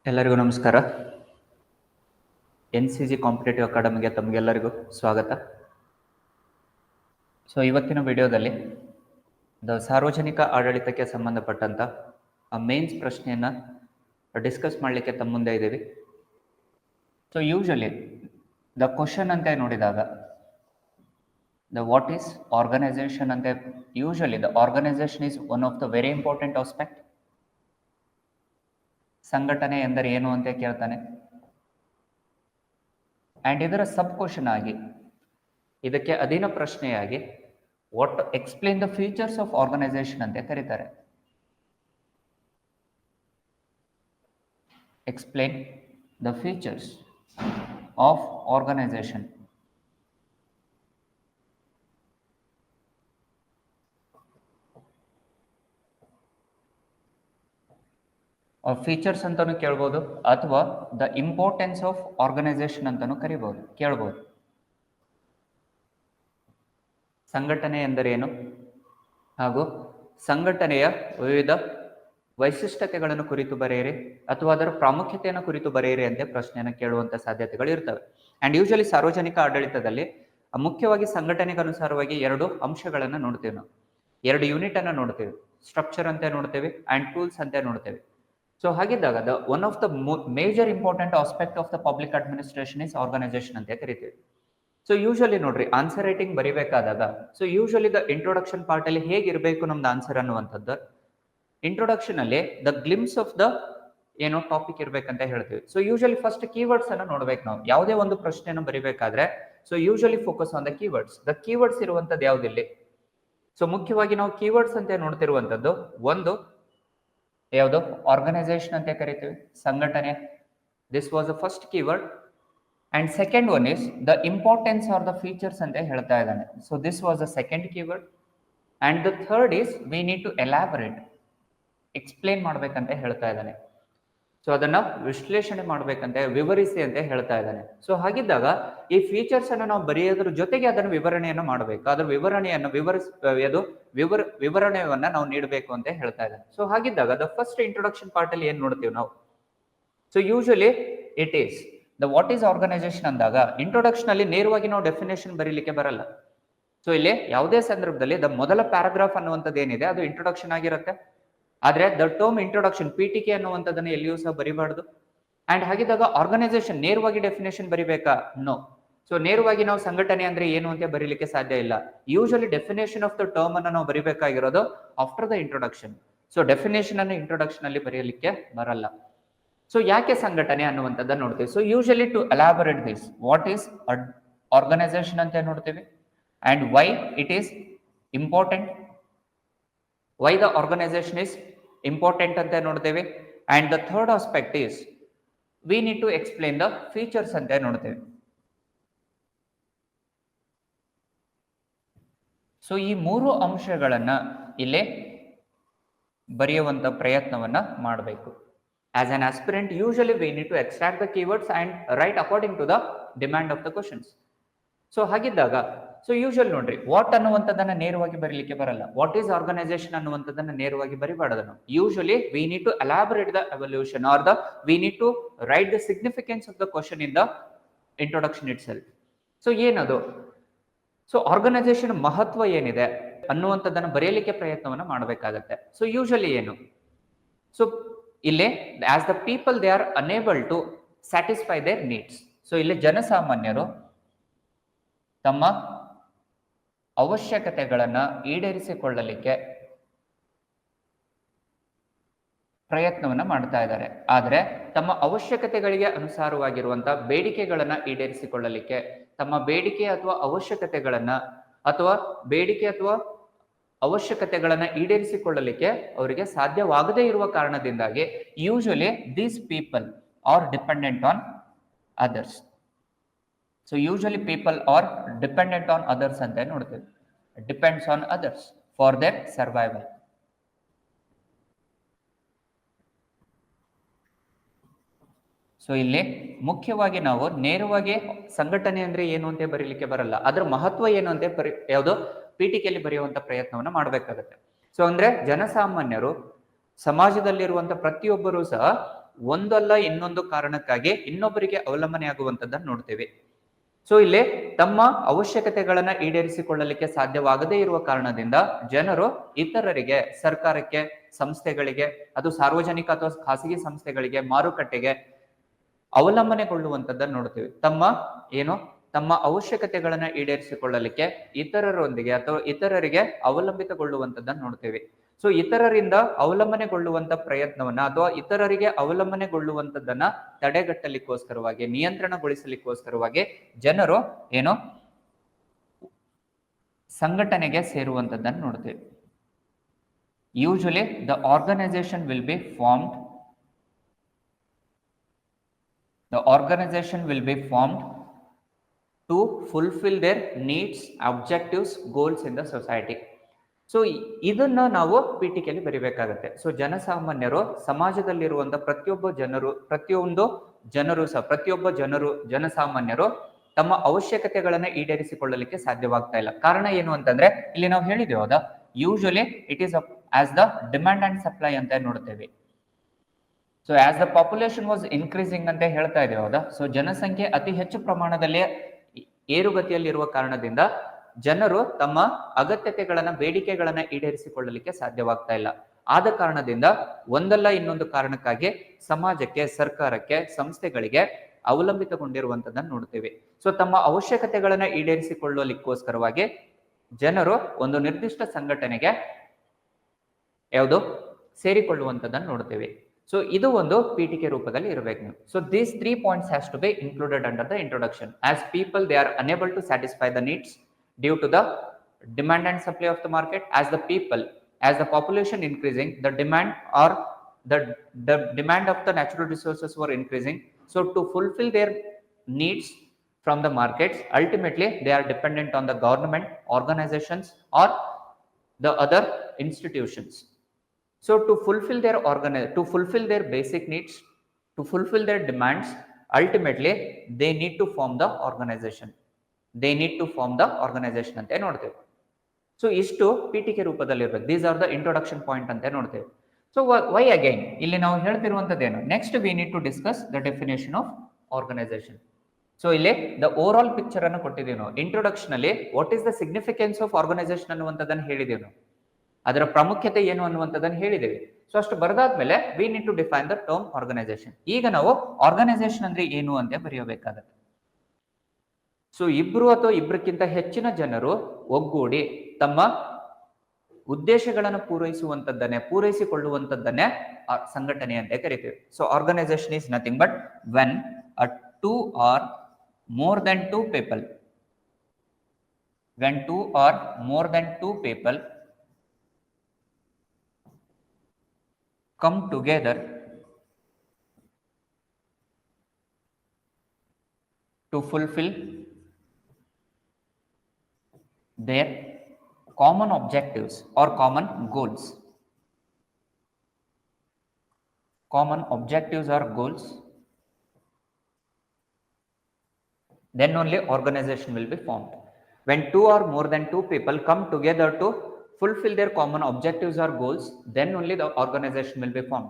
ಎಲ್ಲರಿಗೂ ನಮಸ್ಕಾರ. NCG competitive ಅಕಾಡೆಮಿಗೆ ತಮಗೆಲ್ಲರಿಗೂ ಸ್ವಾಗತ. ಸೊ ಇವತ್ತಿನ ವಿಡಿಯೋದಲ್ಲಿ ಸಾರ್ವಜನಿಕ ಆಡಳಿತಕ್ಕೆ ಸಂಬಂಧಪಟ್ಟಂತ ಮೇನ್ಸ್ ಪ್ರಶ್ನೆಯನ್ನ ಡಿಸ್ಕಸ್ ಮಾಡಲಿಕ್ಕೆ ತಮ್ಮ ಮುಂದೆ ಇದ್ದೀವಿ. ಸೊ ಯೂಶಲಿ ದ ಕ್ವಶನ್ ಅಂತ ನೋಡಿದಾಗ ವಾಟ್ ಈಸ್ ಆರ್ಗನೈಸೇಷನ್ ಅಂತ usually the organisation is one of the very important aspect. ಸಂಘಟನೆ ಎಂದರೆ ಏನು ಅಂತ ಕೇಳ್ತಾನೆ. ಅಂಡ್ ಇದರ ಸಬ್ ಕ್ವಶನ್ ಆಗಿ ಇದಕ್ಕೆ ಅಧೀನ ಪ್ರಶ್ನೆಯಾಗಿ what explain the features of organisation ಅಂತ ಕರೀತಾರೆ. Explain the features of organisation. Features ಅಂತಾನು ಕೇಳ್ಬೋದು ಅಥವಾ ದ ಇಂಪಾರ್ಟೆನ್ಸ್ ಆಫ್ ಆರ್ಗನೈಸೇಷನ್ ಅಂತಾನು ಕೇಳ್ಬೋದು. ಸಂಘಟನೆ ಎಂದರೇನು ಹಾಗೂ ಸಂಘಟನೆಯ ವಿವಿಧ ವೈಶಿಷ್ಟ್ಯತೆಗಳನ್ನು ಕುರಿತು ಬರೆಯಿರಿ ಅಥವಾ ಅದರ ಪ್ರಾಮುಖ್ಯತೆಯನ್ನು ಕುರಿತು ಬರೆಯಿರಿ ಅಂತ ಪ್ರಶ್ನೆಯನ್ನು ಕೇಳುವಂತ ಸಾಧ್ಯತೆಗಳು ಇರ್ತವೆ. ಅಂಡ್ ಯೂಶಲಿ ಸಾರ್ವಜನಿಕ ಆಡಳಿತದಲ್ಲಿ ಮುಖ್ಯವಾಗಿ ಸಂಘಟನೆಗೆ ಅನುಸಾರವಾಗಿ ಎರಡು ಅಂಶಗಳನ್ನು ನೋಡ್ತೀವಿ. ನಾವು ಎರಡು ಯೂನಿಟ್ ಅನ್ನು ನೋಡ್ತೀವಿ. ಸ್ಟ್ರಕ್ಚರ್ ಅಂತ ನೋಡ್ತೇವೆ ಅಂಡ್ ಟೂಲ್ಸ್ ಅಂತ ನೋಡ್ತೇವೆ. ಸೊ ಹಾಗಿದ್ದಾಗ the one of the major important aspect of the public administration is organisation ಅಂತ ಕರಿತೀವಿ. ಸೊ ಯೂಶಲಿ ನೋಡ್ರಿ, ಆನ್ಸರ್ ರೈಟಿಂಗ್ ಬರಿಬೇಕಾದಾಗ so usually the introduction part ಅಲ್ಲಿ ಹೇಗಿರ್ಬೇಕು ನಮ್ದು ಆನ್ಸರ್ ಅನ್ನುವಂಥದ್ದು. ಇಂಟ್ರೊಡಕ್ಷನ್ ಅಲ್ಲಿ ದ ಗ್ಲಿಮ್ಸ್ ಆಫ್ ದ ಏನೋ ಟಾಪಿಕ್ ಇರ್ಬೇಕಂತ ಹೇಳ್ತೀವಿ. ಸೊ ಯೂಶಲಿ ಫಸ್ಟ್ ಕೀವರ್ಡ್ಸ್ ಅನ್ನ ನೋಡ್ಬೇಕು. ನಾವು ಯಾವುದೇ ಒಂದು ಪ್ರಶ್ನೆಯನ್ನು ಬರಿಬೇಕಾದ್ರೆ so usually focus on the keywords. The keywords ಇರುವಂತದ್ದು ಯಾವ್ದಿಲ್ಲಿ? ಸೊ ಮುಖ್ಯವಾಗಿ ನಾವು ಕೀವರ್ಡ್ಸ್ ಅಂತ ನೋಡ್ತಿರುವಂತದ್ದು ಒಂದು ಯಾವುದು ಆರ್ಗನೈಸೇಷನ್ ಅಂತ ಕರಿತೀವಿ, ಸಂಘಟನೆ. This was the first keyword. And second one is the importance or the features ಅಂತ ಹೇಳ್ತಾ ಇದ್ದಾನೆ. So this was the second keyword. And the third is we need to elaborate, explain ಮಾಡ್ಬೇಕಂತ ಹೇಳ್ತಾ ಇದ್ದಾನೆ. ಸೊ ಅದನ್ನ ವಿಶ್ಲೇಷಣೆ ಮಾಡ್ಬೇಕಂತ, ವಿವರಿಸಿ ಅಂತ ಹೇಳ್ತಾ ಇದ್ದಾನೆ. ಸೊ ಹಾಗಿದ್ದಾಗ ಈ ಫೀಚರ್ಸ್ ಅನ್ನು ನಾವು ಬರೆಯೋದ್ರ ಜೊತೆಗೆ ಅದನ್ನು ವಿವರಣೆಯನ್ನು ಮಾಡಬೇಕು. ಅದ್ರ ವಿವರಣೆಯನ್ನು ವಿವರಣೆಯನ್ನ ನಾವು ನೀಡಬೇಕು ಅಂತ ಹೇಳ್ತಾ ಇದ್ದಾನೆ. ಸೊ ಹಾಗಿದ್ದಾಗ ದ ಫಸ್ಟ್ ಇಂಟ್ರೊಡಕ್ಷನ್ ಪಾರ್ಟ್ ಅಲ್ಲಿ ಏನ್ ನೋಡ್ತೀವಿ ನಾವು? So usually it is the what is organisation ಅಂದಾಗ ಇಂಟ್ರೊಡಕ್ಷನ್ ಅಲ್ಲಿ ನೇರವಾಗಿ ನಾವು ಡೆಫಿನೇಷನ್ ಬರೀಲಿಕ್ಕೆ ಬರಲ್ಲ. ಸೊ ಇಲ್ಲಿ ಯಾವುದೇ ಸಂದರ್ಭದಲ್ಲಿ ದ ಮೊದಲ ಪ್ಯಾರಾಗ್ರಾಫ್ ಅನ್ನುವಂಥದ್ದು ಏನಿದೆ ಅದು ಇಂಟ್ರೊಡಕ್ಷನ್ ಆಗಿರುತ್ತೆ. ಆದ್ರೆ ದ ಟರ್ಮ್ ಇಂಟ್ರೊಡಕ್ಷನ್ PTK ಅನ್ನುವಂಥದ್ದನ್ನ ಎಲ್ಲಿಯೂ ಸಹ ಬರಿಬಾರ್ದು. ಅಂಡ್ ಹಾಗಿದ್ದಾಗ ಆರ್ಗನೈಸೇಷನ್ ನೇರವಾಗಿ ಡೆಫಿನೇಷನ್ ಬರಿಬೇಕಾ? ನೋ. ಸೊ ನೇರವಾಗಿ ನಾವು ಸಂಘಟನೆ ಅಂದ್ರೆ ಏನು ಅಂತ ಬರೀಲಿಕ್ಕೆ ಸಾಧ್ಯ ಇಲ್ಲ. Usually definition of the term ಅನ್ನ ನಾವು ಬರಿಬೇಕಾಗಿರೋದು after the introduction. So definition ಅನ್ನು ಇಂಟ್ರೊಡಕ್ಷನ್ ಅಲ್ಲಿ ಬರೆಯಲಿಕ್ಕೆ ಬರಲ್ಲ. ಸೊ ಯಾಕೆ ಸಂಘಟನೆ ಅನ್ನುವಂಥದ್ದನ್ನ ನೋಡ್ತೀವಿ. So usually to elaborate this what is organisation ಅಂತ ನೋಡ್ತೀವಿ and why it is important, why the organisation is important ಅಂತ ನೋಡ್ತೇವೆ. And the third aspect is we need to explain the features ಅಂತ ನೋಡ್ತೇವೆ. ಸೊ ಈ ಮೂರು ಅಂಶಗಳನ್ನ ಇಲ್ಲೇ ಬರೆಯುವಂತ ಪ್ರಯತ್ನವನ್ನ ಮಾಡಬೇಕು. As an aspirant usually we need to extract the keywords and write according to the demand of the questions. So ಹಾಗಿದ್ದಾಗ ಸೊ ಯೂಶಲ್ ನೋಡ್ರಿ, ವಾಟ್ ಅನ್ನುವಂಥದ್ದನ್ನ ನೇರವಾಗಿ ಬರೀಲಿಕ್ಕೆ ಬರಲ್ಲ. ವಾಟ್ ಈಸ್ ಆರ್ಗನೈಸೇಷನ್ ಅನ್ನುವಂಥದ್ದನ್ನ ನೇರವಾಗಿ ಬರಿಬಾರ್ದು ನಾವು. Usually we need to elaborate the evolution or the we need to write the significance of the question in the introduction itself. So ಏನದು? ಸೊ ಆರ್ಗನೈಸೇಷನ್ ಮಹತ್ವ ಏನಿದೆ ಅನ್ನುವಂಥದ್ದನ್ನ ಬರೆಯಲಿಕ್ಕೆ ಪ್ರಯತ್ನವನ್ನ ಮಾಡಬೇಕಾಗತ್ತೆ. ಸೊ ಯೂಶಲಿ ಏನು? ಸೊ ಇಲ್ಲಿ as the people they are unable to satisfy their needs. So ಇಲ್ಲಿ ಜನಸಾಮಾನ್ಯರು ತಮ್ಮ ಅವಶ್ಯಕತೆಗಳನ್ನ ಈಡೇರಿಸಿಕೊಳ್ಳಲಿಕ್ಕೆ ಪ್ರಯತ್ನವನ್ನ ಮಾಡ್ತಾ ಇದ್ದಾರೆ. ಆದ್ರೆ ತಮ್ಮ ಅವಶ್ಯಕತೆಗಳಿಗೆ ಅನುಸಾರವಾಗಿರುವಂತಹ ಬೇಡಿಕೆಗಳನ್ನ ಈಡೇರಿಸಿಕೊಳ್ಳಲಿಕ್ಕೆ, ತಮ್ಮ ಬೇಡಿಕೆ ಅಥವಾ ಅವಶ್ಯಕತೆಗಳನ್ನ ಈಡೇರಿಸಿಕೊಳ್ಳಲಿಕ್ಕೆ ಅವರಿಗೆ ಸಾಧ್ಯವಾಗದೇ ಇರುವ ಕಾರಣದಿಂದಾಗಿ usually these people are dependent on others. So usually people are dependent on others ಅಂತ ನೋಡ್ತೇವೆ. Depends on others for there survival. So ಇಲ್ಲಿ ಮುಖ್ಯವಾಗಿ ನಾವು ನೇರವಾಗಿ ಸಂಘಟನೆ ಅಂದ್ರೆ ಏನು ಅಂತ ಬರೀಲಿಕ್ಕೆ ಬರಲ್ಲ. ಅದರ ಮಹತ್ವ ಏನು ಅಂತ ಯಾವುದೋ PTKಯಲ್ಲಿ ಬರೆಯುವಂತ ಪ್ರಯತ್ನವನ್ನ ಮಾಡಬೇಕಾಗತ್ತೆ. ಸೊ ಅಂದ್ರೆ ಜನಸಾಮಾನ್ಯರು, ಸಮಾಜದಲ್ಲಿರುವಂತ ಪ್ರತಿಯೊಬ್ಬರೂ ಸಹ ಒಂದಲ್ಲ ಇನ್ನೊಂದು ಕಾರಣಕ್ಕಾಗಿ ಇನ್ನೊಬ್ಬರಿಗೆ ಅವಲಂಬನೆ ಆಗುವಂತದ್ದನ್ನು ನೋಡ್ತೀವಿ. ಸೊ ಇಲ್ಲಿ ತಮ್ಮ ಅವಶ್ಯಕತೆಗಳನ್ನ ಈಡೇರಿಸಿಕೊಳ್ಳಲಿಕ್ಕೆ ಸಾಧ್ಯವಾಗದೇ ಇರುವ ಕಾರಣದಿಂದ ಜನರು ಇತರರಿಗೆ, ಸರ್ಕಾರಕ್ಕೆ, ಸಂಸ್ಥೆಗಳಿಗೆ, ಅದು ಸಾರ್ವಜನಿಕ ಅಥವಾ ಖಾಸಗಿ ಸಂಸ್ಥೆಗಳಿಗೆ, ಮಾರುಕಟ್ಟೆಗೆ ಅವಲಂಬನೆಗೊಳ್ಳುವಂತದ್ದನ್ನು ನೋಡ್ತೀವಿ. ತಮ್ಮ ಅವಶ್ಯಕತೆಗಳನ್ನ ಈಡೇರಿಸಿಕೊಳ್ಳಲಿಕ್ಕೆ ಇತರರೊಂದಿಗೆ ಅಥವಾ ಇತರರಿಗೆ ಅವಲಂಬಿತಗೊಳ್ಳುವಂತದ್ದನ್ನು ನೋಡ್ತೀವಿ. ಸೊ ಇತರರಿಂದ ಅವಲಂಬನೆಗೊಳ್ಳುವಂತ ಪ್ರಯತ್ನವನ್ನ ಅಥವಾ ಇತರರಿಗೆ ಅವಲಂಬನೆಗೊಳ್ಳುವಂತದ್ದನ್ನ ತಡೆಗಟ್ಟಲಿಕ್ಕೋಸ್ಕರವಾಗಿ, ನಿಯಂತ್ರಣಗೊಳಿಸಲಿಕ್ಕೋಸ್ಕರವಾಗಿ ಜನರು ಸಂಘಟನೆಗೆ ಸೇರುವಂತದ್ದನ್ನು ನೋಡ್ತೀವಿ. Usually the organisation will be formed to fulfill their needs, objectives, goals in the society. So ಇದನ್ನ ನಾವು ಪೀಠಿಕೆಯಲ್ಲಿ ಬರಿಬೇಕಾಗತ್ತೆ. ಸೊ ಜನಸಾಮಾನ್ಯರು, ಸಮಾಜದಲ್ಲಿರುವಂತ ಪ್ರತಿಯೊಬ್ಬ ಜನಸಾಮಾನ್ಯರು ತಮ್ಮ ಅವಶ್ಯಕತೆಗಳನ್ನ ಈಡೇರಿಸಿಕೊಳ್ಳಲಿಕ್ಕೆ ಸಾಧ್ಯವಾಗ್ತಾ ಇಲ್ಲ. ಕಾರಣ ಏನು ಅಂತಂದ್ರೆ ಇಲ್ಲಿ ನಾವು ಹೇಳಿದೇವೆ ಹೌದಾ, usually it is as the demand and supply ಅಂತ ನೋಡ್ತೇವೆ. So as the population was increasing ಅಂತ ಹೇಳ್ತಾ ಇದ್ದೇವೆ ಹೌದಾ. ಸೊ ಜನಸಂಖ್ಯೆ ಅತಿ ಹೆಚ್ಚು ಪ್ರಮಾಣದಲ್ಲಿ ಏರುಗತಿಯಲ್ಲಿರುವ ಕಾರಣದಿಂದ ಜನರು ತಮ್ಮ ಅಗತ್ಯತೆಗಳನ್ನ, ಬೇಡಿಕೆಗಳನ್ನ ಈಡೇರಿಸಿಕೊಳ್ಳಲಿಕ್ಕೆ ಸಾಧ್ಯವಾಗ್ತಾ ಇಲ್ಲ. ಆದ ಕಾರಣದಿಂದ ಒಂದಲ್ಲ ಇನ್ನೊಂದು ಕಾರಣಕ್ಕಾಗಿ ಸಮಾಜಕ್ಕೆ, ಸರ್ಕಾರಕ್ಕೆ, ಸಂಸ್ಥೆಗಳಿಗೆ ಅವಲಂಬಿತಗೊಂಡಿರುವಂತದ್ದನ್ನು ನೋಡ್ತೀವಿ. ಸೊ ತಮ್ಮ ಅವಶ್ಯಕತೆಗಳನ್ನ ಈಡೇರಿಸಿಕೊಳ್ಳಲಿಕ್ಕೋಸ್ಕರವಾಗಿ ಜನರು ಒಂದು ನಿರ್ದಿಷ್ಟ ಸಂಘಟನೆಗೆ ಸೇರಿಕೊಳ್ಳುವಂತದ್ದನ್ನು ನೋಡ್ತೀವಿ. ಸೊ ಇದು ಒಂದು ಪೀಠಿಕೆ ರೂಪದಲ್ಲಿ ಇರಬೇಕು. So these 3 points has to be included under the introduction. As people, they are unable to satisfy the needs due to the demand and supply of the market. As the population increasing, the demand of the natural resources were increasing. So to fulfill their needs from the markets, ultimately they are dependent on the government, organizations, or the other institutions. So to fulfill their basic needs, to fulfill their demands, ultimately they need to form the organization. ಅಂತ ನೋಡ್ತೇವೆ. So ಇಷ್ಟು ಪೀಠಿಕೆ ರೂಪದಲ್ಲಿ ಇರಬೇಕು. These are the introduction point ಅಂತ ನೋಡ್ತೇವೆ. So why again ಇಲ್ಲಿ ನಾವು ಹೇಳ್ತಿರುವಂತದ್ದೇನು, next we need to discuss the definition of organisation. So ಇಲ್ಲಿ ದ ಓವರ್ ಆಲ್ ಪಿಕ್ಚರ್ ಅನ್ನು ಕೊಟ್ಟಿದ್ದೀವಿ ನಾವು. ಇಂಟ್ರೊಡಕ್ಷನ್ ಅಲ್ಲಿ what is the significance of organisation ಅನ್ನುವಂಥದ್ದನ್ನು ಹೇಳಿದೆವು ನಾವು. ಅದರ ಪ್ರಾಮುಖ್ಯತೆ ಏನು ಅನ್ನುವಂಥದ್ದನ್ನು ಹೇಳಿದ್ದೇವೆ. ಸೊ ಅಷ್ಟು ಬರೆದಾದ್ಮೇಲೆ we need to define the term organisation. ಈಗ ನಾವು ಆರ್ಗನೈಸೇಷನ್ ಅಂದ್ರೆ ಏನು ಅಂತ ಬರೆಯಬೇಕಾಗತ್ತೆ. ಸೊ ಇಬ್ರು ಅಥವಾ ಇಬ್ಬರಿಗಿಂತ ಹೆಚ್ಚಿನ ಜನರು ಒಗ್ಗೂಡಿ ತಮ್ಮ ಉದ್ದೇಶಗಳನ್ನು ಪೂರೈಸಿಕೊಳ್ಳುವಂತದ್ದನ್ನೇ ಸಂಘಟನೆ ಅಂತ ಕರಿತೀವಿ. So organisation is nothing but when two or more than two people come together to fulfill their common objectives or common goals. Then only organization will be formed. When two or more than two people come together to fulfill their common objectives or goals, then only the organization will be formed.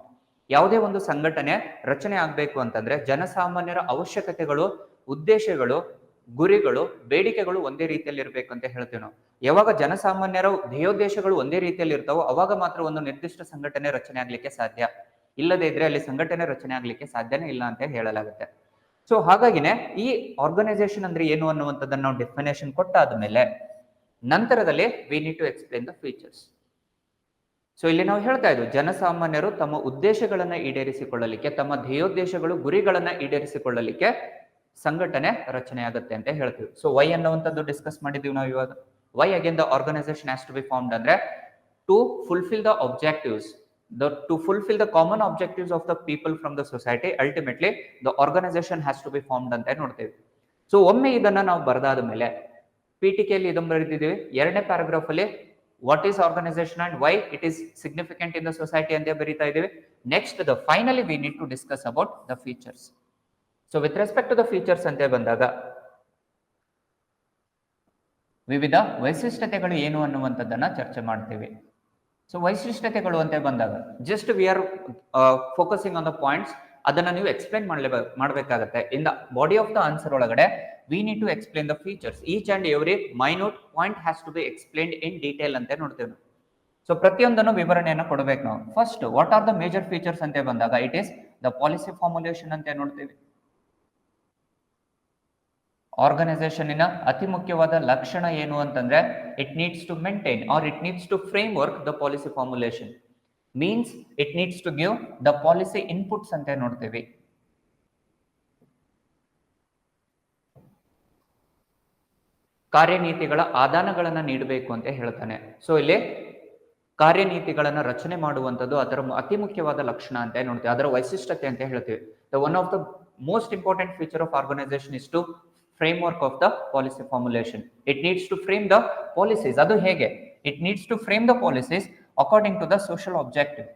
ಯಾವುದೇ ಒಂದು ಸಂಘಟನೆ ರಚನೆ ಆಗಬೇಕು ಅಂತಂದ್ರೆ ಜನಸಾಮಾನ್ಯರ ಅವಶ್ಯಕತೆಗಳು, ಉದ್ದೇಶಗಳು, ಗುರಿಗಳು, ಬೇಡಿಕೆಗಳು ಒಂದೇ ರೀತಿಯಲ್ಲಿ ಇರಬೇಕು ಅಂತ ಹೇಳ್ತೀವಿ ನಾವು. ಯಾವಾಗ ಜನಸಾಮಾನ್ಯರ ಧ್ಯೇಯೋದ್ದೇಶಗಳು ಒಂದೇ ರೀತಿಯಲ್ಲಿ ಇರ್ತಾವೋ ಅವಾಗ ಮಾತ್ರ ಒಂದು ನಿರ್ದಿಷ್ಟ ಸಂಘಟನೆ ರಚನೆ ಆಗ್ಲಿಕ್ಕೆ ಸಾಧ್ಯ. ಇಲ್ಲದೇ ಇದ್ರೆ ಅಲ್ಲಿ ಸಂಘಟನೆ ರಚನೆ ಆಗ್ಲಿಕ್ಕೆ ಸಾಧ್ಯನೇ ಇಲ್ಲ ಅಂತ ಹೇಳಲಾಗುತ್ತೆ. ಸೊ ಹಾಗಾಗಿನೇ ಈ ಆರ್ಗನೈಸೇಷನ್ ಅಂದ್ರೆ ಏನು ಅನ್ನುವಂಥದ್ದನ್ನು ನಾವು ಡೆಫಿನೇಷನ್ ಕೊಟ್ಟಾದ್ಮೇಲೆ ನಂತರದಲ್ಲಿ we need to explain the features. So ಇಲ್ಲಿ ನಾವು ಹೇಳ್ತಾ ಇದ್ವಿ ಜನಸಾಮಾನ್ಯರು ತಮ್ಮ ಉದ್ದೇಶಗಳನ್ನ ಈಡೇರಿಸಿಕೊಳ್ಳಲಿಕ್ಕೆ, ತಮ್ಮ ಧ್ಯೇಯೋದ್ದೇಶಗಳು, ಗುರಿಗಳನ್ನ ಈಡೇರಿಸಿಕೊಳ್ಳಲಿಕ್ಕೆ ಸಂಘಟನೆ ರಚನೆ ಆಗುತ್ತೆ ಅಂತ ಹೇಳ್ತೀವಿ. ಸೊ ವೈ ಅನ್ನುವಂಥದ್ದು ಡಿಸ್ಕಸ್ ಮಾಡಿದೀವಿ ನಾವು ಇವಾಗ. Why again the organisation has to be formed ಅಂದ್ರೆ to fulfil the objectives, to fulfill the common objectives of the people from the society, ultimately the organization has to be formed ಅಂತ ನೋಡ್ತೇವೆ. So ಒಮ್ಮೆ ಇದನ್ನ ನಾವು ಬರೆದಾದ ಮೇಲೆ ಪೀಠಿಕೆಯಲ್ಲಿ ಇದನ್ನು ಬರೆದಿದ್ದೀವಿ. ಎರಡನೇ paragraph ಅಲ್ಲಿ what is organisation and why it is significant in the society ಅಂತ ಬರೀತಾ ಇದ್ದೀವಿ. Next finally we need to discuss about the features. So with respect to the features ಅಂತ ಬಂದಾಗ ವಿವಿಧ ವೈಶಿಷ್ಟ್ಯತೆಗಳು ಏನು ಅನ್ನುವಂಥದ್ದನ್ನ ಚರ್ಚೆ ಮಾಡ್ತೀವಿ. ಸೊ ವೈಶಿಷ್ಟ್ಯತೆಗಳು ಅಂತ ಬಂದಾಗ just we are focusing on the points ಅದನ್ನ ನೀವು ಎಕ್ಸ್ಪ್ಲೈನ್ ಮಾಡಬೇಕಾಗತ್ತೆ. In the body of the answer ಒಳಗಡೆ we need to explain the features. Each and every minute point has to be explained in detail ಅಂತ ನೋಡ್ತೇವೆ. So ಪ್ರತಿಯೊಂದನ್ನು ವಿವರಣೆಯನ್ನು ಕೊಡಬೇಕು ನಾವು. First what are the major features ಅಂತ ಬಂದಾಗ it is the policy formulation ಅಂತ ನೋಡ್ತೀವಿ. ಆರ್ಗನೈಸೇಷನ್ನಿನ ಅತಿ ಮುಖ್ಯವಾದ ಲಕ್ಷಣ ಏನು ಅಂತಂದ್ರೆ it needs to maintain or it needs to framework the policy formulation. Means it needs to give the policy inputs ಅಂತ ನೋಡ್ತೀವಿ. ಕಾರ್ಯನೀತಿಗಳ ಆದಾನಗಳನ್ನ ನೀಡಬೇಕು ಅಂತ ಹೇಳ್ತಾನೆ. ಸೊ ಇಲ್ಲಿ ಕಾರ್ಯನೀತಿಗಳನ್ನ ರಚನೆ ಮಾಡುವಂಥದ್ದು ಅದರ ಅತಿ ಮುಖ್ಯವಾದ ಲಕ್ಷಣ ಅಂತ ನೋಡ್ತೀವಿ, ಅದರ ವೈಶಿಷ್ಟ್ಯತೆ ಅಂತ ಹೇಳ್ತೀವಿ. The one of the most important feature of organisation is to framework of the policy formulation. It needs to frame the policies. adu hege it needs to frame the policies according to the social objective.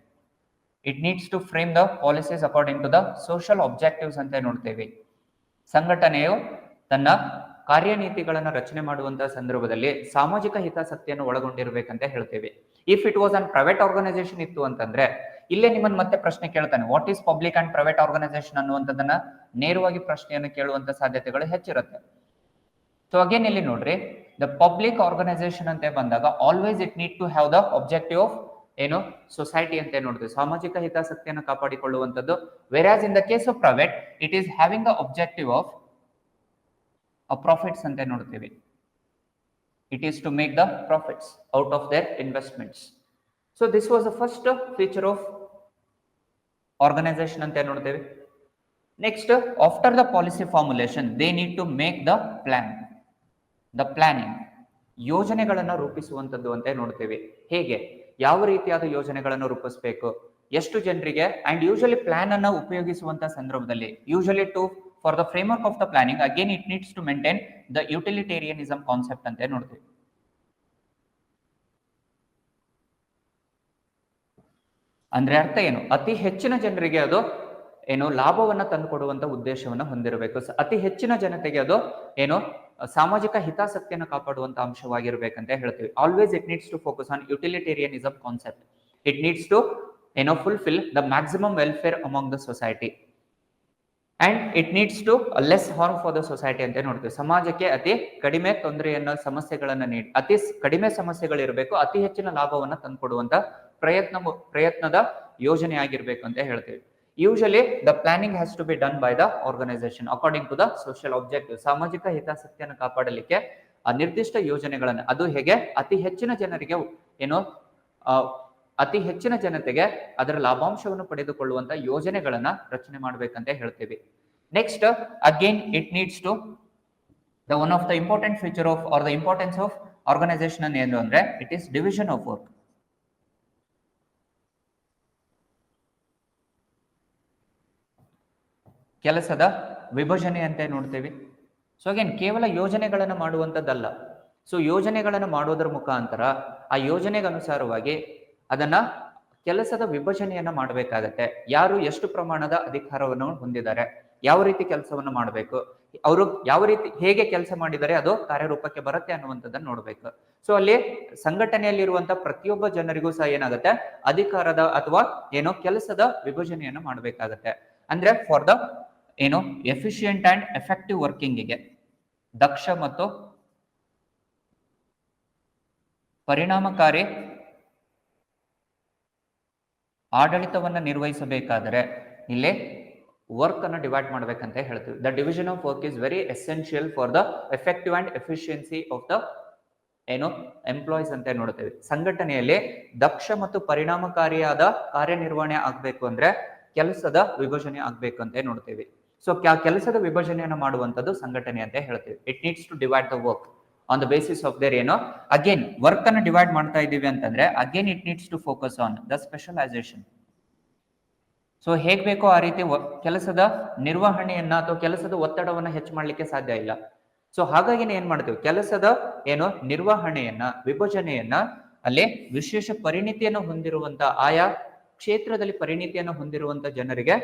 It needs to frame the policies according to the social objectives ante nodteve. ಸಂಘಟನೆಯು ತನ್ನ ಕಾರ್ಯನೀತಿಗಳನ್ನು ರಚನೆ ಮಾಡುವಂತಹ ಸಂದರ್ಭದಲ್ಲಿ ಸಾಮಾಜಿಕ ಹಿತಾಸಕ್ತಿಯನ್ನು ಒಳಗೊಂಡಿರಬೇಕಂತ ಹೇಳ್ತೇವೆ. If it was an private organisation ಇತ್ತು ಅಂತಂದ್ರೆ ಇಲ್ಲೇ ನಿಮ್ಮನ್ನು ಮತ್ತೆ ಪ್ರಶ್ನೆ ಕೇಳ್ತಾನೆ, what is public and private organisation ಅನ್ನುವಂಥದ್ದನ್ನ ನೇರವಾಗಿ ಪ್ರಶ್ನೆಯನ್ನು ಕೇಳುವಂತ ಸಾಧ್ಯತೆಗಳು ಹೆಚ್ಚಿರುತ್ತೆ. ಸೊ ಅಗೇನ್ ಇಲ್ಲಿ ನೋಡ್ರಿ, ದ ಪಬ್ಲಿಕ್ ಆರ್ಗನೈಸೇಷನ್ ಅಂತ ಬಂದಾಗ always it need to have the objective of ಏನು ಸೊಸೈಟಿ ಅಂತ ನೋಡ್ತೀವಿ, ಸಾಮಾಜಿಕ ಹಿತಾಸಕ್ತಿಯನ್ನು ಕಾಪಾಡಿಕೊಳ್ಳುವಂಥದ್ದು. Whereas in the case of private it is having the objective of profits ಅಂತ ನೋಡ್ತೀವಿ. It is to make the profits out of their investments. So this was the first feature of organization ante nodteve. Next, after the policy formulation they need to make the plan, the planning. ಯೋಜನೆಗಳನ್ನು ರೂಪಿಸುವಂತದ್ದು ಅಂತ ನೋಡ್ತೇವೆ. ಹೇಗೆ, ಯಾವ ರೀತಿಯಾದ ಯೋಜನೆಗಳನ್ನು ರೂಪಿಸಬೇಕು, ಎಷ್ಟು ಜನರಿಗೆ, ಅಂಡ್ ಯೂಶಲಿ ಪ್ಲಾನ್ ಅನ್ನು ಉಪಯೋಗಿಸುವಂತ ಸಂದರ್ಭದಲ್ಲಿ usually to for the framework of the planning again it needs to maintain the utilitarianism concept ante ನೋಡ್ತೀವಿ. ಅಂದ್ರೆ ಅರ್ಥ ಏನು, ಅತಿ ಹೆಚ್ಚಿನ ಜನರಿಗೆ ಅದು ಏನು ಲಾಭವನ್ನ ತಂದುಕೊಡುವಂತ ಉದ್ದೇಶವನ್ನ ಹೊಂದಿರಬೇಕು. ಅತಿ ಹೆಚ್ಚಿನ ಜನತೆಗೆ ಅದು ಏನು ಸಾಮಾಜಿಕ ಹಿತಾಸಕ್ತಿಯನ್ನು ಕಾಪಾಡುವಂತ ಅಂಶವಾಗಿರ್ಬೇಕಂತ ಹೇಳ್ತೀವಿ. Always it needs to focus on utilitarianism concept. It needs to fulfil the maximum welfare among the society and it needs to less harm for the society ಅಂತ ನೋಡ್ತೀವಿ. ಸಮಾಜಕ್ಕೆ ಅತಿ ಕಡಿಮೆ ತೊಂದರೆಯನ್ನ ಸಮಸ್ಯೆಗಳನ್ನ ನೀಡಿ ಅತಿ ಕಡಿಮೆ ಸಮಸ್ಯೆಗಳಿರಬೇಕು, ಅತಿ ಹೆಚ್ಚಿನ ಲಾಭವನ್ನ ತಂದುಕೊಡುವಂತ ಪ್ರಯತ್ನದ ಯೋಜನೆ ಆಗಿರ್ಬೇಕು ಅಂತ ಹೇಳ್ತೀವಿ. Usually the planning has to be done by the organisation according to the social objective. ಸಾಮಾಜಿಕ ಹಿತಾಸಕ್ತಿಯನ್ನು ಕಾಪಾಡಲಿಕ್ಕೆ ಆ ನಿರ್ದಿಷ್ಟ ಯೋಜನೆಗಳನ್ನ ಅದು ಹೇಗೆ ಅತಿ ಹೆಚ್ಚಿನ ಜನರಿಗೆ ಅತಿ ಹೆಚ್ಚಿನ ಜನತೆಗೆ ಅದರ ಲಾಭಾಂಶವನ್ನು ಪಡೆದುಕೊಳ್ಳುವಂತ ಯೋಜನೆಗಳನ್ನ ರಚನೆ ಮಾಡಬೇಕಂತ ಹೇಳ್ತೀವಿ. Next again it needs to the one of the important feature of or the importance of organisation ಏನು ಅಂದ್ರೆ it is division of work. ಕೆಲಸದ ವಿಭಜನೆ ಅಂತ ನೋಡ್ತೇವೆ. ಸೊ ಅಗೇನ್ ಕೇವಲ ಯೋಜನೆಗಳನ್ನು ಮಾಡುವಂತದ್ದಲ್ಲ. ಸೊ ಯೋಜನೆಗಳನ್ನು ಮಾಡೋದ್ರ ಮುಖಾಂತರ ಆ ಯೋಜನೆಗೆ ಅನುಸಾರವಾಗಿ ಅದನ್ನ ಕೆಲಸದ ವಿಭಜನೆಯನ್ನ ಮಾಡಬೇಕಾಗತ್ತೆ. ಯಾರು ಎಷ್ಟು ಪ್ರಮಾಣದ ಅಧಿಕಾರವನ್ನು ಹೊಂದಿದ್ದಾರೆ, ಯಾವ ರೀತಿ ಕೆಲಸವನ್ನು ಮಾಡಬೇಕು, ಅವರು ಯಾವ ರೀತಿ ಹೇಗೆ ಕೆಲಸ ಮಾಡಿದರೆ ಅದು ಕಾರ್ಯರೂಪಕ್ಕೆ ಬರುತ್ತೆ ಅನ್ನುವಂಥದ್ದನ್ನು ನೋಡ್ಬೇಕು. ಸೊ ಅಲ್ಲಿ ಸಂಘಟನೆಯಲ್ಲಿರುವಂತಹ ಪ್ರತಿಯೊಬ್ಬ ಜನರಿಗೂ ಸಹ ಏನಾಗುತ್ತೆ ಅಧಿಕಾರದ ಅಥವಾ ಕೆಲಸದ ವಿಭಜನೆಯನ್ನು ಮಾಡಬೇಕಾಗತ್ತೆ. ಅಂದ್ರೆ for the efficient and effective ವರ್ಕಿಂಗಿಗೆ, ದಕ್ಷ ಮತ್ತು ಪರಿಣಾಮಕಾರಿ ಆಡಳಿತವನ್ನ ನಿರ್ವಹಿಸಬೇಕಾದರೆ ಇಲ್ಲಿ ವರ್ಕ್ ಅನ್ನು ಡಿವೈಡ್ ಮಾಡ್ಬೇಕಂತ ಹೇಳ್ತೀವಿ. The division of work is very essential for the effective and efficiency of the employees ಅಂತ ನೋಡ್ತೇವೆ. ಸಂಘಟನೆಯಲ್ಲಿ ದಕ್ಷ ಮತ್ತು ಪರಿಣಾಮಕಾರಿಯಾದ ಕಾರ್ಯನಿರ್ವಹಣೆ ಆಗ್ಬೇಕು ಅಂದ್ರೆ ಕೆಲಸದ ವಿಭಜನೆ ಆಗ್ಬೇಕು ಅಂತ ನೋಡ್ತೇವೆ. ಸೊ ಕೆಲಸದ ವಿಭಜನೆಯನ್ನು ಮಾಡುವಂತದ್ದು ಸಂಘಟನೆ ಅಂತ ಹೇಳ್ತೀವಿ. It needs to divide the work on the basis of their again work ಅನ್ನು ಡಿವೈಡ್ ಮಾಡ್ತಾ ಇದೀವಿ ಅಂತಂದ್ರೆ again it needs to focus on the specialisation. So ಹೇಗ್ ಬೇಕೋ ಆ ರೀತಿ ಕೆಲಸದ ನಿರ್ವಹಣೆಯನ್ನ ಅಥವಾ ಕೆಲಸದ ಒತ್ತಡವನ್ನ ಹೆಚ್ಚು ಮಾಡ್ಲಿಕ್ಕೆ ಸಾಧ್ಯ ಇಲ್ಲ. ಸೊ ಹಾಗಾಗಿ ಏನ್ ಮಾಡ್ತೀವಿ, ಕೆಲಸದ ನಿರ್ವಹಣೆಯನ್ನ ವಿಭಜನೆಯನ್ನ ಅಲ್ಲಿ ವಿಶೇಷ ಪರಿಣಿತಿಯನ್ನು ಹೊಂದಿರುವಂತ ಆಯಾ ಕ್ಷೇತ್ರದಲ್ಲಿ ಪರಿಣಿತಿಯನ್ನು ಹೊಂದಿರುವಂತ ಜನರಿಗೆ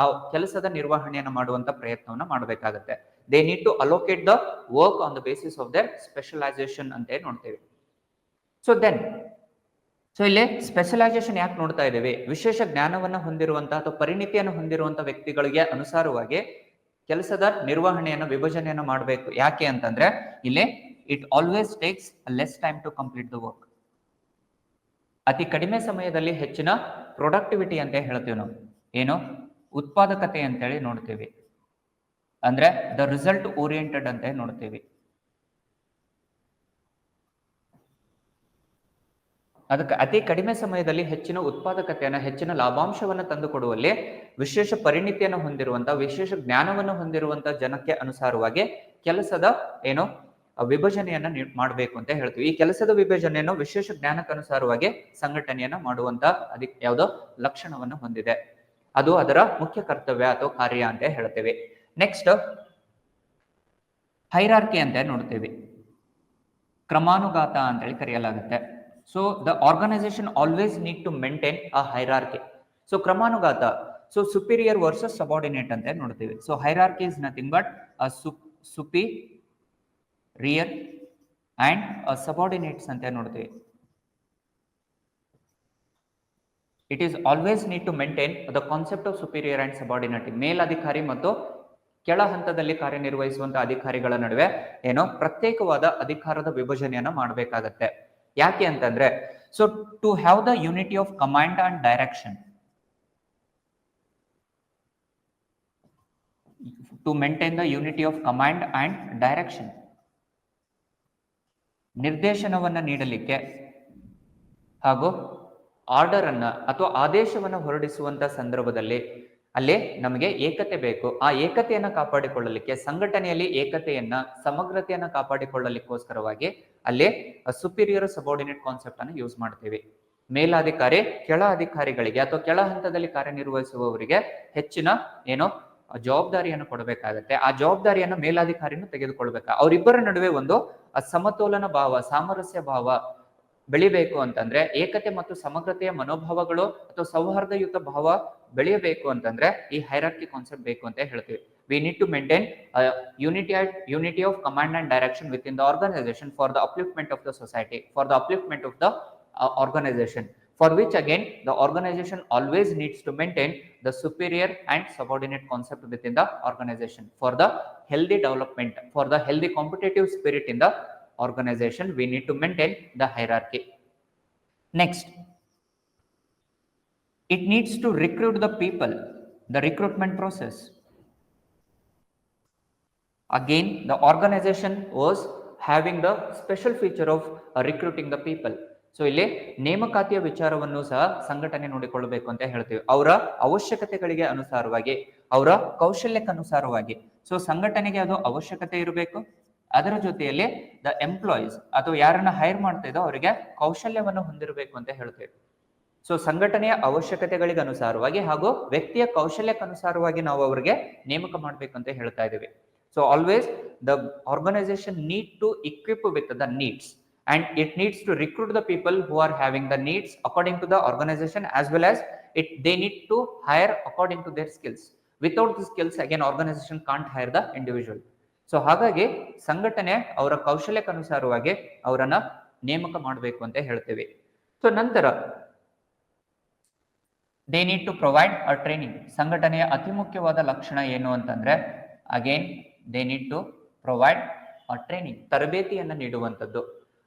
ಆ ಕೆಲಸದ ನಿರ್ವಹಣೆಯನ್ನು ಮಾಡುವಂತ ಪ್ರಯತ್ನವನ್ನ ಮಾಡಬೇಕಾಗತ್ತೆ. They need to allocate the work on the basis of their specialisation ಅಂತ ನೋಡ್ತೇವೆ. ಸೊ ದೆನ್ ಸೊ ಇಲ್ಲಿ ಸ್ಪೆಷಲೈಸೇಷನ್ ಯಾಕೆ ನೋಡ್ತಾ ಇದ್ದೇವೆ? ವಿಶೇಷ ಜ್ಞಾನವನ್ನು ಹೊಂದಿರುವಂತಹ ಅಥವಾ ಪರಿಣಿತಿಯನ್ನು ಹೊಂದಿರುವಂತಹ ವ್ಯಕ್ತಿಗಳಿಗೆ ಅನುಸಾರವಾಗಿ ಕೆಲಸದ ನಿರ್ವಹಣೆಯನ್ನು ವಿಭಜನೆಯನ್ನು ಮಾಡಬೇಕು. ಯಾಕೆ ಅಂತಂದ್ರೆ ಇಲ್ಲಿ it always takes less time to complete the work. ಅತಿ ಕಡಿಮೆ ಸಮಯದಲ್ಲಿ ಹೆಚ್ಚಿನ ಪ್ರೊಡಕ್ಟಿವಿಟಿ ಅಂತ ಹೇಳ್ತೀವಿ ನಾವು. ಏನು ಉತ್ಪಾದಕತೆ ಅಂತೇಳಿ ನೋಡ್ತೀವಿ, ಅಂದ್ರೆ ದ ರಿಸಲ್ಟ್ ಓರಿಯೆಂಟೆಡ್ ಅಂತ ನೋಡ್ತೀವಿ. ಅದಕ್ಕೆ ಅತಿ ಕಡಿಮೆ ಸಮಯದಲ್ಲಿ ಹೆಚ್ಚಿನ ಉತ್ಪಾದಕತೆಯನ್ನು, ಹೆಚ್ಚಿನ ಲಾಭಾಂಶವನ್ನು ತಂದುಕೊಡುವಲ್ಲಿ ವಿಶೇಷ ಪರಿಣಿತಿಯನ್ನು ಹೊಂದಿರುವಂತಹ, ವಿಶೇಷ ಜ್ಞಾನವನ್ನು ಹೊಂದಿರುವಂತಹ ಜನಕ್ಕೆ ಅನುಸಾರವಾಗಿ ಕೆಲಸದ ಏನು ವಿಭಜನೆಯನ್ನ ಮಾಡಬೇಕು ಅಂತ ಹೇಳ್ತೀವಿ. ಈ ಕೆಲಸದ ವಿಭಜನೆಯನ್ನು ವಿಶೇಷ ಜ್ಞಾನಕ್ಕನುಸಾರವಾಗಿ ಸಂಘಟನೆಯನ್ನ ಮಾಡುವಂತ ಯಾವುದೋ ಲಕ್ಷಣವನ್ನು ಹೊಂದಿದೆ. ಅದು ಅದರ ಮುಖ್ಯ ಕರ್ತವ್ಯ ಅಥವಾ ಕಾರ್ಯ ಅಂತ ಹೇಳ್ತೇವೆ. ನೆಕ್ಸ್ಟ್ ಹೈರಾರ್ಕಿ ಅಂತ ನೋಡ್ತೀವಿ. ಕ್ರಮಾನುಘಾತ ಅಂತ ಹೇಳಿ ಕರೆಯಲಾಗುತ್ತೆ. So the organisation always need to maintain a hierarchy. So ಕ್ರಮಾನುಘಾತ, ಸೊ ಸುಪೀರಿಯರ್ ವರ್ಸಸ್ ಸಬಾರ್ಡಿನೇಟ್ ಅಂತ ನೋಡ್ತೀವಿ. So hierarchy is nothing but a superior and subordinates ಅಂತ ನೋಡ್ತೀವಿ. It is always need to maintain the concept of superior and subordinate. ಮೇಲಧಿಕಾರಿ ಮತ್ತು ಕೆಳ ಹಂತದಲ್ಲಿ ಕಾರ್ಯನಿರ್ವಹಿಸುವಂತಹ ಅಧಿಕಾರಿಗಳ ನಡುವೆ ಏನೋ ಪ್ರತ್ಯೇಕವಾದ ಅಧಿಕಾರದ ವಿಭಜನೆಯನ್ನ ಮಾಡಬೇಕಾಗತ್ತೆ. ಯಾಕೆ ಅಂತಂದ್ರೆ so to have the unity of command and direction, to maintain the unity of command and direction, ನಿರ್ದೇಶನವನ್ನ ನೀಡಲಿಕ್ಕೆ ಹಾಗೂ ಆರ್ಡರ್ ಅನ್ನ ಅಥವಾ ಆದೇಶವನ್ನು ಹೊರಡಿಸುವಂತ ಸಂದರ್ಭದಲ್ಲಿ ಅಲ್ಲಿ ನಮಗೆ ಏಕತೆ ಬೇಕು. ಆ ಏಕತೆಯನ್ನ ಕಾಪಾಡಿಕೊಳ್ಳಲಿಕ್ಕೆ, ಸಂಘಟನೆಯಲ್ಲಿ ಏಕತೆಯನ್ನ, ಸಮಗ್ರತೆಯನ್ನ ಕಾಪಾಡಿಕೊಳ್ಳಲಿಕ್ಕೋಸ್ಕರವಾಗಿ ಅಲ್ಲಿ ಸುಪೀರಿಯರ್ ಸಬಾರ್ಡಿನೇಟ್ ಕಾನ್ಸೆಪ್ಟ್ ಅನ್ನು ಯೂಸ್ ಮಾಡ್ತೀವಿ. ಮೇಲಾಧಿಕಾರಿ ಕೆಳ ಅಧಿಕಾರಿಗಳಿಗೆ ಅಥವಾ ಕೆಳ ಹಂತದಲ್ಲಿ ಕಾರ್ಯನಿರ್ವಹಿಸುವವರಿಗೆ ಹೆಚ್ಚಿನ ಏನೋ ಜವಾಬ್ದಾರಿಯನ್ನು ಕೊಡಬೇಕಾಗತ್ತೆ. ಆ ಜವಾಬ್ದಾರಿಯನ್ನು ಮೇಲಾಧಿಕಾರಿಯನ್ನು ತೆಗೆದುಕೊಳ್ಬೇಕು. ಅವರಿಬ್ಬರ ನಡುವೆ ಒಂದು ಸಮತೋಲನ ಭಾವ, ಸಾಮರಸ್ಯ ಭಾವ ಬೆಳಿಬೇಕು ಅಂತಂದ್ರೆ, ಏಕತೆ ಮತ್ತು ಸಮಗ್ರತೆಯ ಮನೋಭಾವಗಳು ಅಥವಾ ಸೌಹಾರ್ದಯುತ ಭಾವ ಬೆಳೆಯಬೇಕು ಅಂತಂದ್ರೆ ಈ ಹೈರಾರ್ಕಿ ಕಾನ್ಸೆಪ್ಟ್ ಬೇಕು ಅಂತ ಹೇಳ್ತೀವಿ. We need to maintain unity of command and direction within the organisation for the upliftment of the society, for the upliftment of the organisation, for which again the organization always needs to maintain the superior and subordinate concept within the organization. For the healthy development, for the healthy competitive spirit in the organization, we need to maintain the hierarchy. Next, it needs to recruit the people, the recruitment process. Again, the organization was having the special feature of recruiting the people. So ಇಲ್ಲಿ ನೇಮಕಾತಿಯ ವಿಚಾರವನ್ನು ಸಹ ಸಂಘಟನೆ ನೋಡಿಕೊಳ್ಳಬೇಕು ಅಂತ ಹೇಳ್ತೀವಿ. ಅವರ ಅವಶ್ಯಕತೆಗಳಿಗೆ ಅನುಸಾರವಾಗಿ, ಅವರ ಕೌಶಲ್ಯಕ್ಕನುಸಾರವಾಗಿ. ಸೊ ಸಂಘಟನೆಗೆ ಅದು ಅವಶ್ಯಕತೆ ಇರಬೇಕು. ಅದರ ಜೊತೆಯಲ್ಲಿ ದ ಎಂಪ್ಲಾಯೀಸ್ ಅಥವಾ ಯಾರನ್ನ ಹೈರ್ ಮಾಡ್ತಾ ಇದ್ದೋ ಅವರಿಗೆ ಕೌಶಲ್ಯವನ್ನು ಹೊಂದಿರಬೇಕು ಅಂತ ಹೇಳ್ತೇವೆ. ಸೊ ಸಂಘಟನೆಯ ಅವಶ್ಯಕತೆಗಳಿಗೆ ಅನುಸಾರವಾಗಿ ಹಾಗೂ ವ್ಯಕ್ತಿಯ ಕೌಶಲ್ಯಕ್ಕನುಸಾರವಾಗಿ ನಾವು ಅವರಿಗೆ ನೇಮಕ ಮಾಡ್ಬೇಕಂತ ಹೇಳ್ತಾ ಇದ್ದೀವಿ. So always the organisation need to equip with the needs, and it needs to recruit the people who are having the needs according to the organization, as well as they need to hire according to their skills. Without the skills, again organization can't hire the individual. So ಹಾಗಾಗಿ ಸಂಘಟನೆ ಅವರ ಕೌಶಲ್ಯಕ್ಕನುಸಾರವಾಗಿ ಅವರನ್ನ ನೇಮಕ ಮಾಡಬೇಕು ಅಂತ ಹೇಳ್ತೇವೆ. So ನಂತರ they need to provide a training. ಸಂಘಟನೆಯ ಅತಿ ಮುಖ್ಯವಾದ ಲಕ್ಷಣ ಏನು ಅಂತಂದ್ರೆ again they need to provide a training, ತರಬೇತಿಯನ್ನ ನೀಡುವಂಥದ್ದು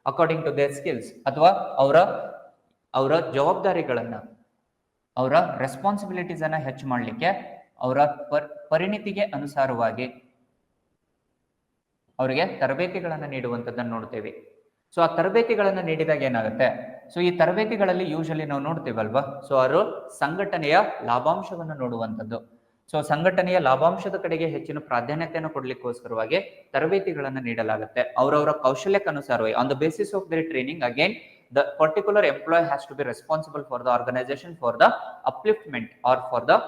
ಅಕಾರ್ಡಿಂಗ್ ಟು ದೇರ್ ಸ್ಕಿಲ್ಸ್, ಅಥವಾ ಅವರ ಜವಾಬ್ದಾರಿಗಳನ್ನ, ಅವರ ರೆಸ್ಪಾನ್ಸಿಬಿಲಿಟೀಸ್ ಅನ್ನ ಹೆಚ್ಚು ಮಾಡಲಿಕ್ಕೆ ಅವರ ಪರಿಣಿತಿಗೆ ಅನುಸಾರವಾಗಿ ಅವರಿಗೆ ತರಬೇತಿಗಳನ್ನ ನೀಡುವಂಥದ್ದನ್ನು ನೋಡ್ತೇವೆ. ಸೊ ಆ ತರಬೇತಿಗಳನ್ನ ನೀಡಿದಾಗ ಏನಾಗುತ್ತೆ, ಸೊ ಈ ತರಬೇತಿಗಳಲ್ಲಿ ಯೂಶಲಿ ನಾವು ನೋಡ್ತೀವಲ್ವಾ, ಸೊ ಅವರು ಸಂಘಟನೆಯ ಲಾಭಾಂಶವನ್ನು ನೋಡುವಂಥದ್ದು. ಸೊ ಸಂಘಟನೆಯ ಲಾಭಾಂಶದ ಕಡೆಗೆ ಹೆಚ್ಚಿನ ಪ್ರಾಧಾನ್ಯತೆಯನ್ನು ಕೊಡ್ಲಿಕ್ಕೋಸ್ಕರವಾಗಿ ತರಬೇತಿಗಳನ್ನು ನೀಡಲಾಗುತ್ತೆ. ಅವರವರ ಕೌಶಲ್ಯಕ್ಕನುಸಾರವಾಗಿ on the basis of their training, again the particular employee has to be responsible for the organization, for the upliftment or for the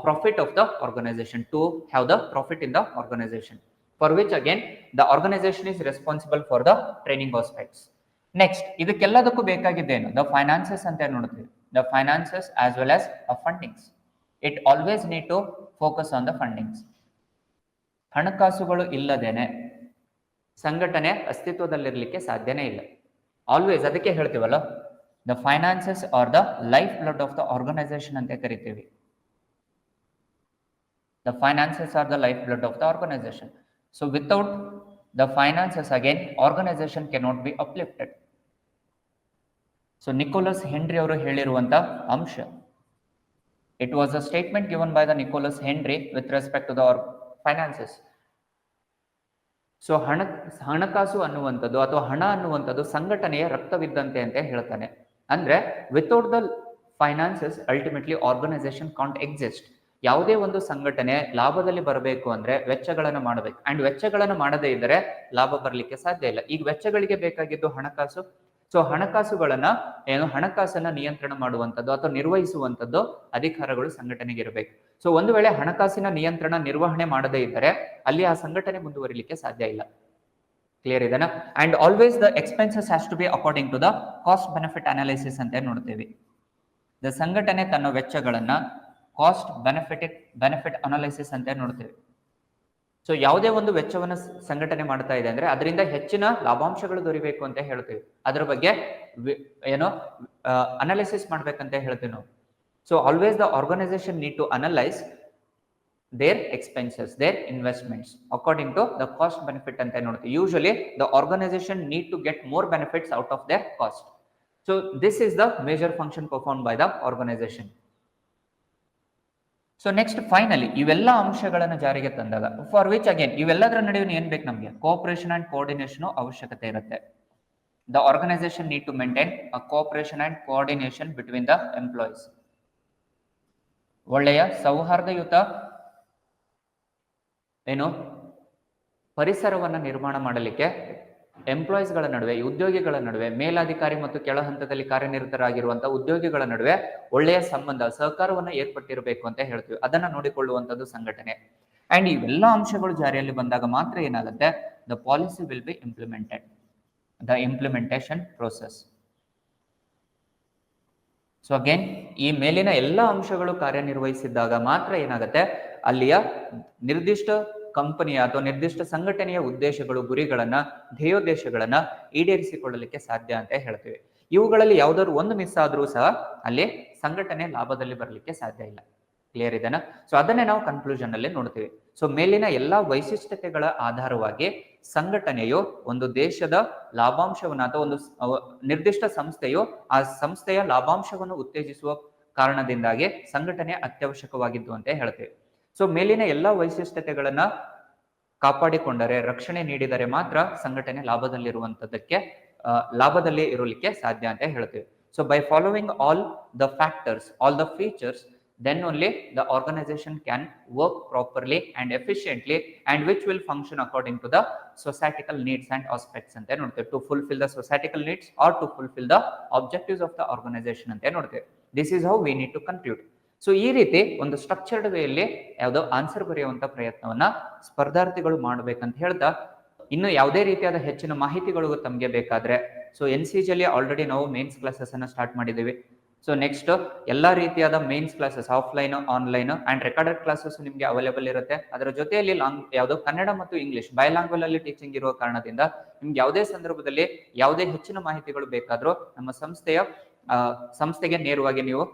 profit of the organization, to have the profit in the organization, for which again the organization is responsible for the training aspects. Next, ಇದಕ್ಕೆಲ್ಲದಕ್ಕೂ ಬೇಕಾಗಿದ್ದೇನು, the finances ಅಂತ ನೋಡ್ತೀವಿ. The finances as well as fundings. It always need to focus on the fundings. ಹಣಕಾಸುಗಳು ಇಲ್ಲದೇನೆ ಸಂಘಟನೆ ಅಸ್ತಿತ್ವದಲ್ಲಿರಲಿಕ್ಕೆ ಸಾಧ್ಯನೇ ಇಲ್ಲ. Always ಅದಕ್ಕೆ ಹೇಳ್ತೀವಲ್ಲ, the finances are the life blood of the organisation ಅಂತ ಕರಿತೀವಿ. The finances are the lifeblood of the organization. So without the finances, again, organization cannot be uplifted. So Nicholas Henry ಅವರು ಹೇಳಿರುವಂತ ಅಂಶ. It was a statement given by the Nicholas Henry with respect to the finances. So ಹಣಕಾಸು ಅನ್ನುವಂಥದ್ದು ಅಥವಾ ಹಣ ಅನ್ನುವಂಥದ್ದು ಸಂಘಟನೆಯ ರಕ್ತವಿದ್ದಂತೆ ಅಂತ ಹೇಳ್ತಾನೆ. ಅಂದ್ರೆ without the finances ultimately organisation can't exist. ಯಾವುದೇ ಒಂದು ಸಂಘಟನೆ ಲಾಭದಲ್ಲಿ ಬರಬೇಕು ಅಂದ್ರೆ ವೆಚ್ಚಗಳನ್ನು ಮಾಡಬೇಕು. ಅಂಡ್ ವೆಚ್ಚಗಳನ್ನು ಮಾಡದೇ ಇದ್ದರೆ ಲಾಭ ಬರಲಿಕ್ಕೆ ಸಾಧ್ಯ ಇಲ್ಲ. ಈಗ ವೆಚ್ಚಗಳಿಗೆ ಬೇಕಾಗಿದ್ದು ಹಣಕಾಸು. ಸೊ ಹಣಕಾಸನ್ನ ನಿಯಂತ್ರಣ ಮಾಡುವಂಥದ್ದು ಅಥವಾ ನಿರ್ವಹಿಸುವಂಥದ್ದು ಅಧಿಕಾರಗಳು ಸಂಘಟನೆಗೆ ಇರಬೇಕು. ಸೊ ಒಂದು ವೇಳೆ ಹಣಕಾಸಿನ ನಿಯಂತ್ರಣ ನಿರ್ವಹಣೆ ಮಾಡದೇ ಇದ್ದರೆ ಅಲ್ಲಿ ಆ ಸಂಘಟನೆ ಮುಂದುವರಿಲಿಕ್ಕೆ ಸಾಧ್ಯ ಇಲ್ಲ. ಕ್ಲಿಯರ್ ಇದೆನಾ? And always the expenses has to be according to the cost benefit analysis ಅಂತ ನೋಡ್ತೇವೆ. ದ ಸಂಘಟನೆ ತನ್ನ ವೆಚ್ಚಗಳನ್ನ ಕಾಸ್ಟ್ ಬೆನಿಫಿಟ್ ಅನಾಲಿಸಿಸ್ ಅಂತ ನೋಡ್ತೇವೆ. ಸೊ ಯಾವುದೇ ಒಂದು ವೆಚ್ಚವನ್ನು ಸಂಘಟನೆ ಮಾಡ್ತಾ ಇದೆ ಅಂದ್ರೆ ಅದರಿಂದ ಹೆಚ್ಚಿನ ಲಾಭಾಂಶಗಳು ದೊರಿಬೇಕು ಅಂತ ಹೇಳ್ತೀವಿ. ಅದರ ಬಗ್ಗೆ ಅನಾಲಿಸಿಸ್ ಮಾಡ್ಬೇಕಂತ ಹೇಳ್ತೀವಿ ನಾವು. So always the organisation need to analyse their expenses, their investments according to the cost benefit ಅಂತ ನೋಡ್ತೀವಿ. Usually the organisation need to get more benefits out of their cost. So this is the major function perform by the organisation. So next finally ಇವೆಲ್ಲ ಅಂಶಗಳನ್ನು ಜಾರಿಗೆ ತಂದಾಗ for which again ಇವೆಲ್ಲದರ ನಡುವೆ ಏನ್ ಬೇಕು ನಮಗೆ ಕೋಆಪರೇಷನ್ ಅಂಡ್ ಕೋಆರ್ಡಿನೇಷನ್ ಅವಶ್ಯಕತೆ ಇರುತ್ತೆ. The organisation need to maintain a cooperation and coordination between the employees. ಒಳ್ಳೆಯ ಸೌಹಾರ್ದಯುತ ಪರಿಸರವನ್ನು ನಿರ್ಮಾಣ ಮಾಡಲಿಕ್ಕೆ ಎಂಪ್ಲಾಯೀಸ್ಗಳ ನಡುವೆ, ಉದ್ಯೋಗಿಗಳ ನಡುವೆ, ಮೇಲಾಧಿಕಾರಿ ಮತ್ತು ಕೆಳ ಹಂತದಲ್ಲಿ ಕಾರ್ಯನಿರತರಾಗಿರುವಂತಹ ಉದ್ಯೋಗಿಗಳ ನಡುವೆ ಒಳ್ಳೆಯ ಸಂಬಂಧ, ಸಹಕಾರವನ್ನು ಏರ್ಪಟ್ಟಿರಬೇಕು ಅಂತ ಹೇಳ್ತೀವಿ. ಅದನ್ನ ನೋಡಿಕೊಳ್ಳುವಂಥದ್ದು ಸಂಘಟನೆ. ಅಂಡ್ ಇವೆಲ್ಲ ಅಂಶಗಳು ಜಾರಿಯಲ್ಲಿ ಬಂದಾಗ ಮಾತ್ರ ಏನಾಗುತ್ತೆ, the policy will be implemented, the implementation process. So again ಈ ಮೇಲಿನ ಎಲ್ಲ ಅಂಶಗಳು ಕಾರ್ಯನಿರ್ವಹಿಸಿದಾಗ ಮಾತ್ರ ಏನಾಗುತ್ತೆ, ಅಲ್ಲಿಯ ನಿರ್ದಿಷ್ಟ ಕಂಪನಿಯ ಅಥವಾ ನಿರ್ದಿಷ್ಟ ಸಂಘಟನೆಯ ಉದ್ದೇಶಗಳು, ಗುರಿಗಳನ್ನ, ಧ್ಯೇಯೋದ್ದೇಶಗಳನ್ನ ಈಡೇರಿಸಿಕೊಳ್ಳಲಿಕ್ಕೆ ಸಾಧ್ಯ ಅಂತ ಹೇಳ್ತೀವಿ. ಇವುಗಳಲ್ಲಿ ಯಾವ್ದಾದ್ರು ಒಂದು ಮಿಸ್ ಆದ್ರೂ ಸಹ ಅಲ್ಲಿ ಸಂಘಟನೆ ಲಾಭದಲ್ಲಿ ಬರಲಿಕ್ಕೆ ಸಾಧ್ಯ ಇಲ್ಲ. ಕ್ಲಿಯರ್ ಇದೆನಾ? ಸೊ ಅದನ್ನೇ ನಾವು ಕನ್ಕ್ಲೂಷನ್ ಅಲ್ಲಿ ನೋಡ್ತೀವಿ. ಸೊ ಮೇಲಿನ ಎಲ್ಲಾ ವೈಶಿಷ್ಟ್ಯತೆಗಳ ಆಧಾರವಾಗಿ ಸಂಘಟನೆಯು ಒಂದು ದೇಶದ ಲಾಭಾಂಶವನ್ನು ಅಥವಾ ಒಂದು ನಿರ್ದಿಷ್ಟ ಸಂಸ್ಥೆಯು ಆ ಸಂಸ್ಥೆಯ ಲಾಭಾಂಶವನ್ನು ಉತ್ತೇಜಿಸುವ ಕಾರಣದಿಂದಾಗಿ ಸಂಘಟನೆ ಅತ್ಯವಶ್ಯಕವಾಗಿದ್ದು ಅಂತ ಹೇಳ್ತೇವೆ. ಸೊ ಮೇಲಿನ ಎಲ್ಲಾ ವೈಶಿಷ್ಟ್ಯತೆಗಳನ್ನ ಕಾಪಾಡಿಕೊಂಡರೆ, ರಕ್ಷಣೆ ನೀಡಿದರೆ ಮಾತ್ರ ಸಂಘಟನೆ ಲಾಭದಲ್ಲಿ ಇರಲಿಕ್ಕೆ ಸಾಧ್ಯ ಅಂತ ಹೇಳ್ತೇವೆ. So by following all the factors, all the features, then only the organization can work properly and efficiently and which will function according to the societal needs and aspects ante nodteve, to fulfill the societal needs or to fulfill the objectives of the organization ante nodteve. This is how we need to conclude. So ಈ ರೀತಿ ಒಂದು structured ವೇಯಲ್ಲಿ ಯಾವುದೋ answer ಬರೆಯುವಂತ ಪ್ರಯತ್ನವನ್ನ ಸ್ಪರ್ಧಾರ್ಥಿಗಳು ಮಾಡ್ಬೇಕಂತ ಹೇಳ್ತಾ, ಇನ್ನು ಯಾವುದೇ ರೀತಿಯಾದ ಹೆಚ್ಚಿನ ಮಾಹಿತಿಗಳು ತಮಗೆ ಬೇಕಾದ್ರೆ ಸೊ NCG ಅಲ್ಲಿ ಆಲ್ರೆಡಿ ನಾವು ಮೇನ್ಸ್ ಕ್ಲಾಸಸ್ ಅನ್ನ ಸ್ಟಾರ್ಟ್ ಮಾಡಿದ್ದೀವಿ. ಸೊ ನೆಕ್ಸ್ಟ್ ಎಲ್ಲಾ ರೀತಿಯಾದ mains classes offline, online and recorded classes ನಿಮಗೆ ಅವೈಲೇಬಲ್ ಇರುತ್ತೆ. ಅದರ ಜೊತೆಯಲ್ಲಿ ಯಾವುದೋ ಕನ್ನಡ ಮತ್ತು ಇಂಗ್ಲಿಷ್ ಬೈಲ್ಯಾಂಗ್ವೇಜ್ ಅಲ್ಲಿ ಟೀಚಿಂಗ್ ಇರುವ ಕಾರಣದಿಂದ ನಿಮ್ಗೆ ಯಾವುದೇ ಸಂದರ್ಭದಲ್ಲಿ ಯಾವುದೇ ಹೆಚ್ಚಿನ ಮಾಹಿತಿಗಳು ಬೇಕಾದ್ರೂ ನಮ್ಮ ಸಂಸ್ಥೆಗೆ ನೇರವಾಗಿ ನೀವು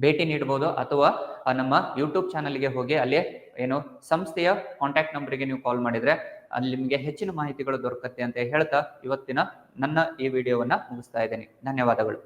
ಭೇಟಿ ನೀಡಬಹುದು, ಅಥವಾ ನಮ್ಮ ಯೂಟ್ಯೂಬ್ ಚಾನಲ್ಗೆ ಹೋಗಿ ಅಲ್ಲಿ ಸಂಸ್ಥೆಯ ಕಾಂಟ್ಯಾಕ್ಟ್ ನಂಬರ್ಗೆ ನೀವು ಕಾಲ್ ಮಾಡಿದ್ರೆ ಅಲ್ಲಿ ನಿಮಗೆ ಹೆಚ್ಚಿನ ಮಾಹಿತಿಗಳು ದೊರಕತ್ತೆ ಅಂತ ಹೇಳ್ತಾ ಇವತ್ತಿನ ನನ್ನ ಈ ವಿಡಿಯೋವನ್ನ ಮುಗಿಸ್ತಾ ಇದ್ದೇನೆ. ಧನ್ಯವಾದಗಳು.